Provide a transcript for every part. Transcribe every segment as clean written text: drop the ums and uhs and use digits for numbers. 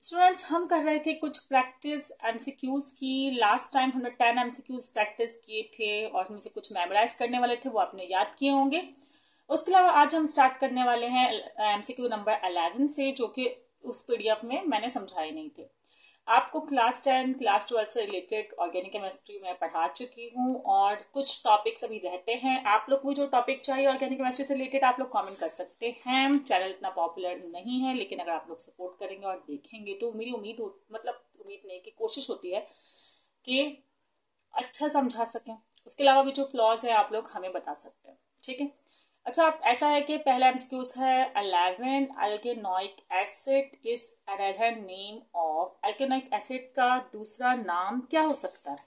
Students, हम कर रहे थे कुछ प्रैक्टिस एमसीक्यूज की। लास्ट टाइम हमने 10 एमसीक्यूज प्रैक्टिस किए थे और उनमें से कुछ मेमोराइज करने वाले थे, वो आपने याद किए होंगे। उसके अलावा आज हम स्टार्ट करने वाले हैं एमसीक्यू नंबर 11 से, जो कि उस पीडीएफ में मैंने समझाए नहीं थे। आपको क्लास 10 क्लास 12 से रिलेटेड ऑर्गेनिक केमिस्ट्री में पढ़ा चुकी हूँ और कुछ टॉपिक्स अभी रहते हैं। आप लोग को जो टॉपिक चाहिए ऑर्गेनिक केमिस्ट्री से रिलेटेड आप लोग कमेंट कर सकते हैं। चैनल इतना पॉपुलर नहीं है, लेकिन अगर आप लोग सपोर्ट करेंगे और देखेंगे तो मेरी उम्मीद नहीं की कोशिश होती है कि अच्छा समझा सकें। उसके अलावा भी जो फ्लॉज है आप लोग हमें बता सकते हैं, ठीक है। अच्छा, ऐसा है कि पहला एमसीक्यूज है 11 alkanoic acid is another name of. Alkanoic acid का दूसरा नाम क्या हो सकता है?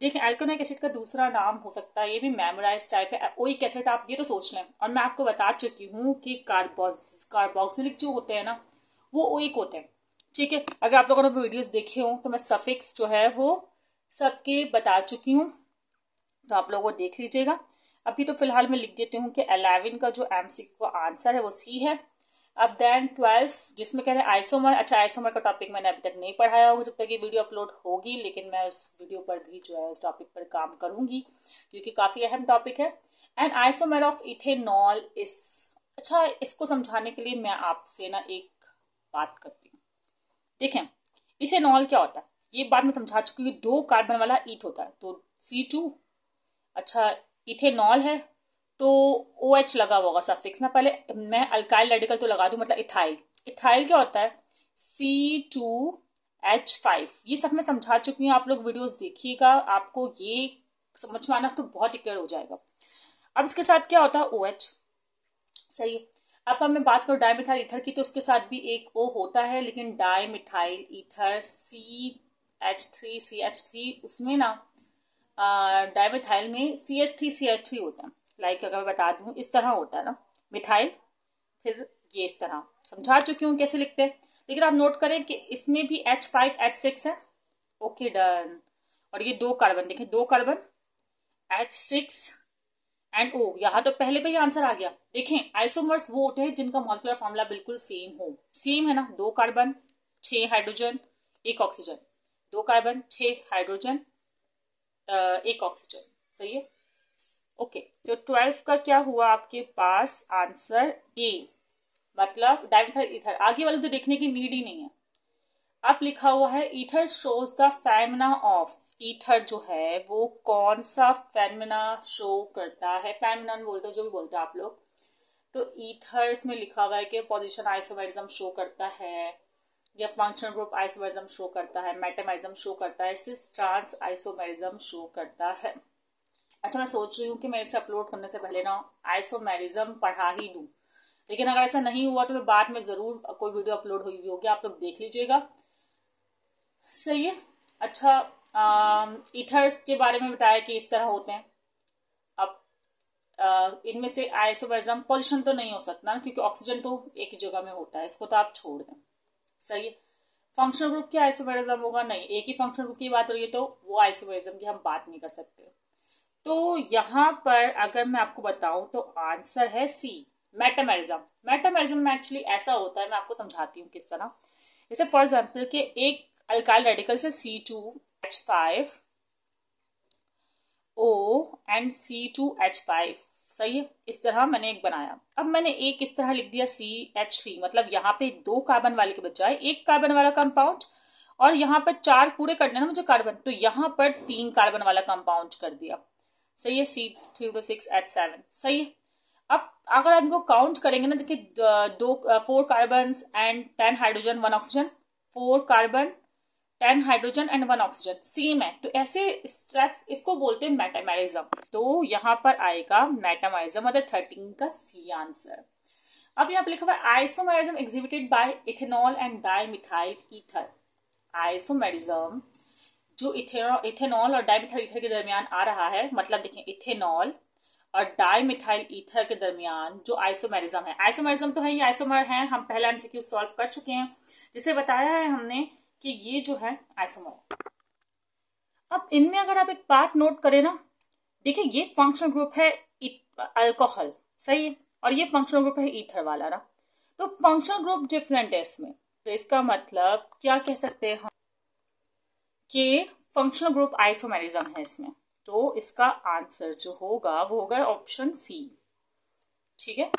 देखिए, अल्केनोइक एसिड का दूसरा नाम हो सकता है, ये भी मेमोराइज टाइप है। ओइक एसिड आप ये तो सोच लें, और मैं आपको बता चुकी हूँ कि कार्बोक्सिलिक जो होते हैं ना, वो ओइक होते हैं, ठीक है। अगर आप लोगों ने वीडियोस देखे हो तो मैं सफिक्स जो है वो सबके बता चुकी हूँ, तो आप लोग वो देख लीजिएगा। अभी तो फिलहाल मैं लिख देती हूँ कि 11 का जो एमसीक्यू का आंसर है वो सी है। अब देन 12 जिसमें कह रहे हैं आइसोमर। अच्छा, आइसोमर का टॉपिक मैंने अभी तक नहीं पढ़ाया होगा जब तक ये वीडियो अपलोड होगी, लेकिन मैं उस वीडियो पर भी जो है उस टॉपिक पर काम करूंगी क्योंकि काफ़ी अहम टॉपिक है। एंड आइसोमर ऑफ इथेनॉल इस। अच्छा, इसको समझाने के लिए मैं आपसे ना एक बात करती हूँ। देखें, इथेनॉल क्या होता है ये बात मैं समझा चुकी हूँ। 2 कार्बन वाला ईथ होता है तो C2। अच्छा, इथेनॉल है तो OH लगा होगा सफिक्स ना। पहले मैं अल्काइल रेडिकल तो लगा दूं, मतलब इथाइल। इथाइल क्या होता है? C2H5। ये सब मैं समझा चुकी हूँ, आप लोग वीडियोस देखिएगा, आपको ये समझ में आना तो बहुत ही क्लियर हो जाएगा। अब इसके साथ क्या होता है? OH, सही है। अब मैं बात करूँ डाईमिथाइल ईथर की, तो उसके साथ भी एक O होता है, लेकिन डाईमिथाइल ईथर CH3 उसमें ना डाईमिथाइल में CH3 होता है। लाइक अगर मैं बता दूं इस तरह होता है ना मिथाइल, फिर ये इस तरह समझा चुकी हूँ कैसे लिखते हैं। लेकिन आप नोट करें कि इसमें भी H5H6 है। Okay, done. और ये 2 कार्बन, देखें 2 कार्बन H6 एंड O। यहाँ तो पहले पे ही आंसर आ गया। देखें, आइसोमर्स वो होते हैं जिनका मॉलिक्यूलर फॉर्मूला बिल्कुल सेम हो। सेम है ना, 2 carbon 6 hydrogen 1 oxygen, 2 carbon 6 hydrogen 1 oxygen, सही है। ओके, तो 12 का क्या हुआ आपके पास? आंसर ए, मतलब डाइमिथाइल ईथर। आगे वाले तो देखने की नीड ही नहीं है। अब लिखा हुआ है ether shows the Femina of. Ether जो है वो कौन सा फेमिना शो करता है? फेमिनन बोलते हो, जो भी बोलते हैं आप लोग। तो ईथर्स में लिखा हुआ है कि पोजीशन आइसोमेरिज्म शो करता है, या फंक्शनल ग्रुप आइसोमेरिज्म शो करता है, मेटामेरिज्म शो करता है, सिस ट्रांस आइसोमेरिज्म शो करता है। अच्छा, मैं सोच रही हूँ कि मैं इसे अपलोड करने से पहले ना आइसोमेरिज्म पढ़ा ही दूँ, लेकिन अगर ऐसा नहीं हुआ तो मैं बाद में जरूर कोई वीडियो अपलोड हुई होगी, आप लोग देख लीजिएगा, सही है। अच्छा, ईथर्स के बारे में बताया कि इस तरह होते हैं। अब इनमें से आइसोमेरिज्म पोजीशन तो नहीं हो सकता ना, क्योंकि ऑक्सीजन तो एक ही जगह में होता है, इसको तो आप छोड़ दें, सही है। फंक्शनल ग्रुप की आइसोमेरिज्म होगा? नहीं, एक ही फंक्शनल ग्रुप की बात हो रही है तो वो आइसोमेरिज्म की हम बात नहीं कर सकते। तो यहाँ पर अगर मैं आपको बताऊं तो आंसर है सी, मेटामेरिज्म। मेटामेरिज्म में एक्चुअली ऐसा होता है, मैं आपको समझाती हूँ किस तरह। जैसे फॉर एग्जाम्पल कि एक अल्काइल रेडिकल से C2H5O एंड C2H5, सही है। इस तरह मैंने एक बनाया। अब मैंने एक इस तरह लिख दिया CH3, मतलब यहाँ पे 2 कार्बन वाले के बजाय 1 कार्बन वाला कंपाउंड, और यहाँ पर 4 पूरे करने ना मुझे कार्बन, तो यहाँ पर 3 कार्बन वाला कंपाउंड कर दिया, सही है। C3 to 6H7, सही है। अब अगर आप इनको काउंट करेंगे ना, देखिए 4 carbon and 10 hydrogen 1 oxygen, 4 carbon 10 hydrogen and 1 oxygen, same है। तो ऐसे स्टेप्स, इसको बोलते हैं मेटामेरिज्म। तो यहाँ पर आएगा मेटामेरिज्म, मतलब 13 का सी आंसर। अब यहाँ पे लिखा हुआ है isomerism exhibited by ethanol and dimethyl ether. Isomerism जो इथेनॉल और डाईमिथाइल ईथर के दरमियान आ रहा है, मतलब देखें इथेनॉल और डाईमिथाइल ईथर के दरमियान जो आइसोमेरिज्म है। आइसोमेरिज्म तो है, ये आइसोमर है, हम पहला एमसीक्यू सॉल्व कर चुके हैं, जिसे बताया है हमने कि ये जो है आइसोमर। अब इनमें अगर आप एक बात नोट करें ना, देखिए ये फंक्शनल ग्रुप है अल्कोहल, सही है, और ये फंक्शनल ग्रुप है ईथर वाला ना। तो फंक्शनल ग्रुप डिफरेंट है इसमें। तो इसका मतलब क्या कह सकते हैं हम कि फंक्शनल ग्रुप आइसोमेरिज्म है इसमें। तो इसका आंसर जो होगा वो होगा ऑप्शन सी। ठीक है,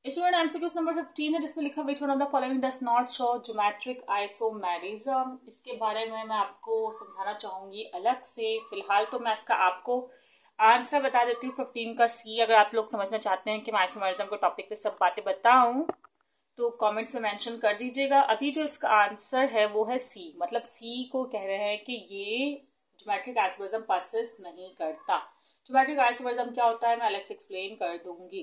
स्टूडेंट एमसीक्यूज नंबर 15 है जिसमें लिखा which one of the following does not show geometric isomerism. इसके बारे में मैं आपको समझाना चाहूंगी अलग से। फिलहाल तो मैं इसका आपको आंसर बता देती हूँ 15 का सी। अगर आप लोग समझना चाहते हैं कि मैं आइसोमेरिज्म के टॉपिक पे सब बातें बताऊं तो कमेंट से मेंशन कर दीजिएगा। अभी जो इसका आंसर है वो है सी, मतलब सी को कह रहे हैं कि ये ज्योमेट्रिक आइसोमेरिज्म परसिस्ट नहीं करता। ज्योमेट्रिक आइसोमेरिज्म क्या होता है मैं अलग से एक्सप्लेन कर दूंगी।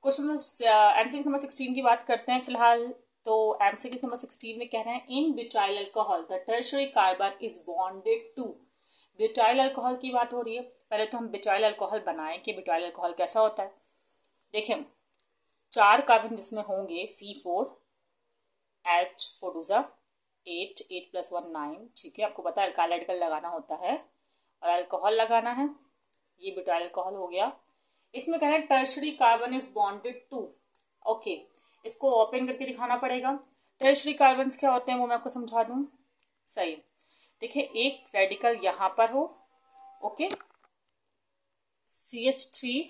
क्वेश्चन एमसीक्यू नंबर 16 की बात करते हैं फिलहाल। तो एमसीक्यू नंबर 16 में कह रहे हैं in butyl alcohol the tertiary carbon is bonded to. Butyl alcohol की बात हो रही है। पहले तो हम ब्यूटाइल अल्कोहल बनाएं कि ब्यूटाइल अल्कोहल कैसा होता है। देखें, 4 कार्बन जिसमें होंगे C4 H 4 8 8 + 1 9। ठीक है, आपको पता है अल्काइल हाइड्रोजन लगाना होता है और अल्कोहल लगाना है। ये ब्यूटाइल अल्कोहल हो गया। इसमें कह रहे हैं tertiary carbon is bonded to. Okay, इसको ओपन करके दिखाना पड़ेगा। टर्शरी कार्बन क्या होते हैं वो मैं आपको समझा दूं। सही, देखिए एक रेडिकल यहाँ पर हो, ओके, CH3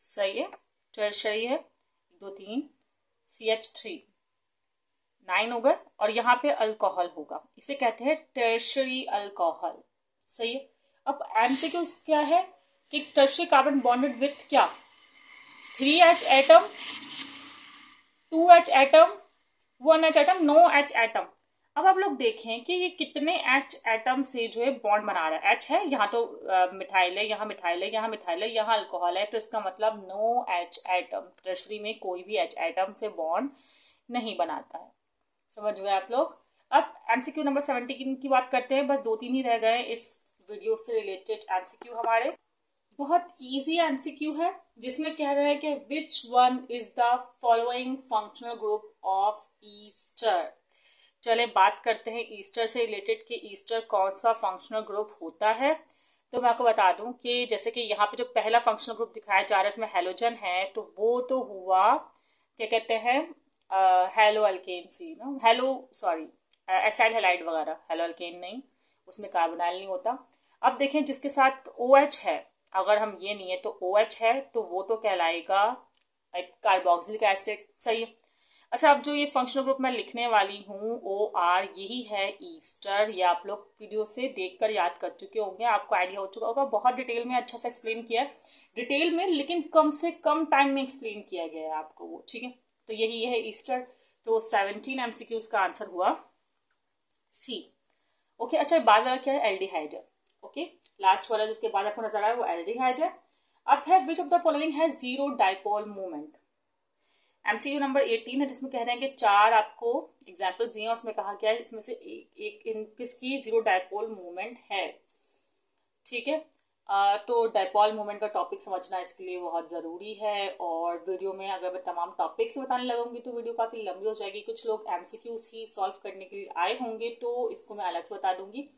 सही है, टर्शरी है, 2 3 CH3 9 होगा और यहाँ पे अल्कोहल होगा, इसे कहते हैं टर्शरी अल्कोहल। सही है। अब एमसीक्यू क्या है कि टर्शरी कार्बन बॉन्डेड विथ क्या, 3H atom, 2H atom, 1H atom, no H atom. अब आप लोग देखें कि ये कितने H एटम से जो है बॉन्ड बना रहा है। H है यहाँ तो मिथाइल है, यहाँ मिथाइल है, यहाँ मिथाइल है, यहाँ अल्कोहल है, तो इसका मतलब नो H एटम। टर्शरी में कोई भी H एटम से बॉन्ड नहीं बनाता है। समझ गए आप लोग। अब एमसीक्यू नंबर 17 की बात करते हैं। बस 2-3 ही रह गए इस वीडियो से रिलेटेड एमसीक्यू हमारे। बहुत इजी एमसीक्यू है जिसमें कह रहे हैं कि which one is the following functional group of Easter. चले बात करते हैं ईस्टर से रिलेटेड कि ईस्टर कौन सा फंक्शनल ग्रुप होता है। तो मैं आपको बता दूं कि जैसे कि यहाँ पे जो पहला फंक्शनल ग्रुप दिखाया जा रहा है इसमें हेलोजन है, तो वो तो हुआ क्या कहते हैं हेलो अल्केन सी ना, हेलो सॉरी एसाइल हैलाइड वगैरह, हेलो अल्केन नहीं, उसमें कार्बोनाइल नहीं होता। अब देखें जिसके साथ OH है, अगर हम ये नहीं है तो OH है, तो वो तो कहलाएगा कार्बोक्सिलिक एसिड। सही है। अच्छा, अब जो ये फंक्शनल ग्रुप मैं लिखने वाली हूँ OR, यही है ईस्टर। ये आप लोग वीडियो से देखकर याद कर चुके होंगे, आपको आइडिया हो चुका होगा। बहुत डिटेल में अच्छा से एक्सप्लेन किया है, डिटेल में लेकिन कम से कम टाइम में एक्सप्लेन किया गया है आपको वो। ठीक है, तो यही है ईस्टर। तो 17 एमसीक्यूज का आंसर हुआ सी। ओके, अच्छा बाद वाला क्या है, एल्डिहाइड है। ओके, लास्ट वाला जिसके बाद आपको नजर आ रहा है वो एल्डिहाइड है। अब है विच ऑफ द फॉलोइंग है zero dipole movement. MCQ number 18 है जिसमें कह रहे हैं कि 4 आपको एग्जाम्पल्स दिए हैं, उसमें कहा गया है इसमें से एक किसकी जीरो डाइपोल मूवमेंट है। ठीक है, तो डाइपोल मूवमेंट का टॉपिक समझना इसके लिए बहुत ज़रूरी है। और वीडियो में अगर मैं तमाम टॉपिक्स बताने लगूंगी तो वीडियो काफ़ी लंबी हो जाएगी। कुछ लोग एमसीक्यूज ही सॉल्व करने के लिए आए होंगे तो इसको मैं अलग से बता दूंगी,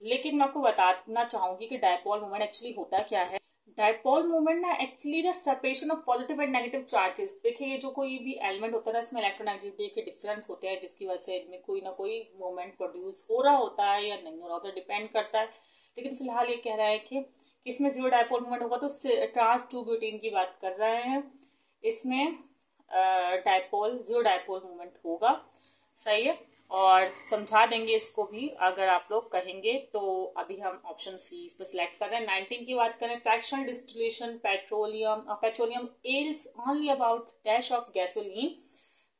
लेकिन मैं आपको बताना चाहूंगी कि डाइपोल मूवमेंट एक्चुअली होता क्या है। डाइपोल मूवमेंट ना actually the separation of positive and negative charges. देखिए ये जो कोई भी एलिमेंट होता है ना, इसमें इलेक्ट्रोनेगेटिविटी के डिफरेंस होते हैं, जिसकी वजह से इनमें कोई ना कोई मूवमेंट प्रोड्यूस हो रहा होता है या नहीं हो रहा होता है, डिपेंड करता है। लेकिन फिलहाल ये कह रहा है कि इसमें जीरो डाइपोल मूवमेंट होगा, तो ट्रांस 2 ब्यूटेन की बात कर रहे हैं। इसमें डाइपोल जीरो डाइपोल मूवमेंट होगा। सही है, और समझा देंगे इसको भी अगर आप लोग कहेंगे तो। अभी हम ऑप्शन सी इस पर सिलेक्ट कर रहे हैं। 19 की बात करें, fractional distillation petroleum else only about dash of gasoline.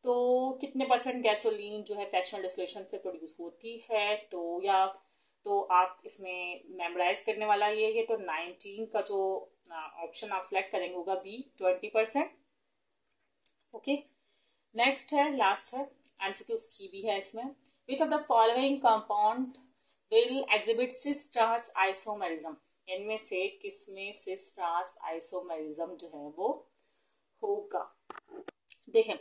तो कितने % गैसोलीन जो है फ्रैक्शनल डिस्टिलेशन से प्रोड्यूस होती है, तो या तो आप इसमें मेमोराइज करने वाला ये है। तो 19 का जो ऑप्शन आप सिलेक्ट करेंगे होगा बी, 20%। ओके, नेक्स्ट है, लास्ट है एमसीक्यू की भी है इसमें। Which of the following compound will exhibit cis trans isomerism. इनमें से किसमें सिस ट्रांस आइसोमेरिज्म जो है वो होगा। देखें,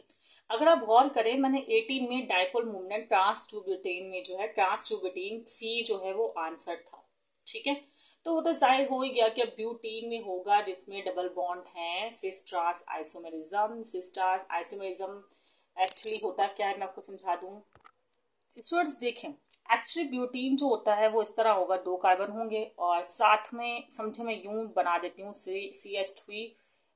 अगर आप गौर करें, मैंने 18 में डाइपोल मूवमेंट ट्रांस 2 ब्यूटेन में जो है ट्रांस 2 ब्यूटेन सी जो है वो आंसर था। ठीक है, तो वो तो जाहिर हो ही गया कि अब ब्यूटेन में होगा जिसमें डबल बॉन्ड है, cis trans isomerism. Cis trans isomerism actually होता क्या है मैं आपको समझा दूँ। स्टूडेंट्स देखें, एक्चुअली ब्यूटीन जो होता है वो इस तरह होगा, 2 कार्बन होंगे और साथ में समझे मैं यूं बना देती हूँ CH3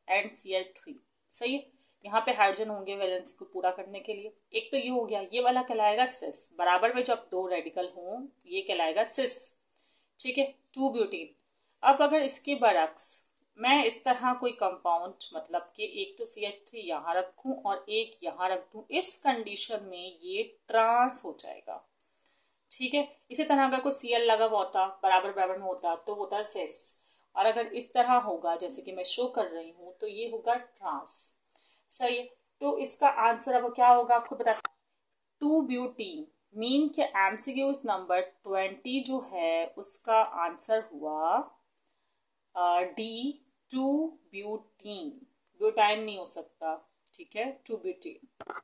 एंड CH3, सही है। यहाँ पे हाइड्रोजन होंगे वैलेंसी को पूरा करने के लिए। एक तो ये हो गया, ये वाला कहलाएगा सिस, बराबर में जब 2 रेडिकल हों ये कहलाएगा सिस, ठीक है, 2 ब्यूटीन। अब अगर इसके बरक्स मैं इस तरह कोई कंपाउंड, मतलब कि एक तो CH3 यहाँ रखूं और एक यहाँ रख दूं, इस कंडीशन में ये ट्रांस हो जाएगा, ठीक है। इसी तरह अगर कोई Cl लगा हुआ होता, बराबर बराबर में होता, तो होता सेस, और अगर इस तरह होगा जैसे कि मैं शो कर रही हूँ तो ये होगा ट्रांस, सही है। तो इसका आंसर अब क्या होगा आपको बता, 2 ब्यूटीन मीन के एमसीक्यूज नंबर 20 जो है उसका आंसर हुआ डी, 2 ब्यूटीन। ब्यूटाइन नहीं हो सकता, ठीक है, 2 ब्यूटीन।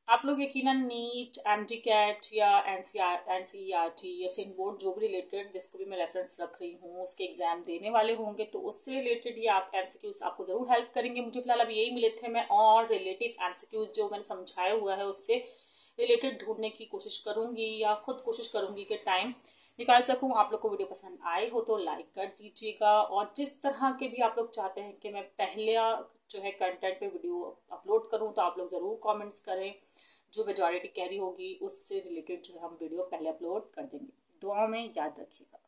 आप लोग यकीनन नीट, एमजी कैट या एनसीईआरटी या सिंध बोर्ड जो भी रिलेटेड जिसको भी मैं रेफरेंस रख रही हूँ उसके एग्जाम देने वाले होंगे, तो उससे रिलेटेड ये आप एमसीक्यूज आपको जरूर हेल्प करेंगे। मुझे फिलहाल अभी यही मिले थे, मैं और रिलेटिव एमसीक्यूज जो मैंने समझाया हुआ है उससे रिलेटेड ढूंढने की कोशिश करूंगी या खुद कोशिश करूंगी कि टाइम निकाल सकूं। आप लोग को वीडियो पसंद आए हो तो लाइक कर दीजिएगा, और जिस तरह के भी आप लोग चाहते हैं कि मैं पहले जो है कंटेंट पे वीडियो अपलोड करूं तो आप लोग ज़रूर कमेंट्स करें, जो मेजॉरिटी कैरी होगी उससे रिलेटेड जो है हम वीडियो पहले अपलोड कर देंगे। दुआओं में याद रखिएगा।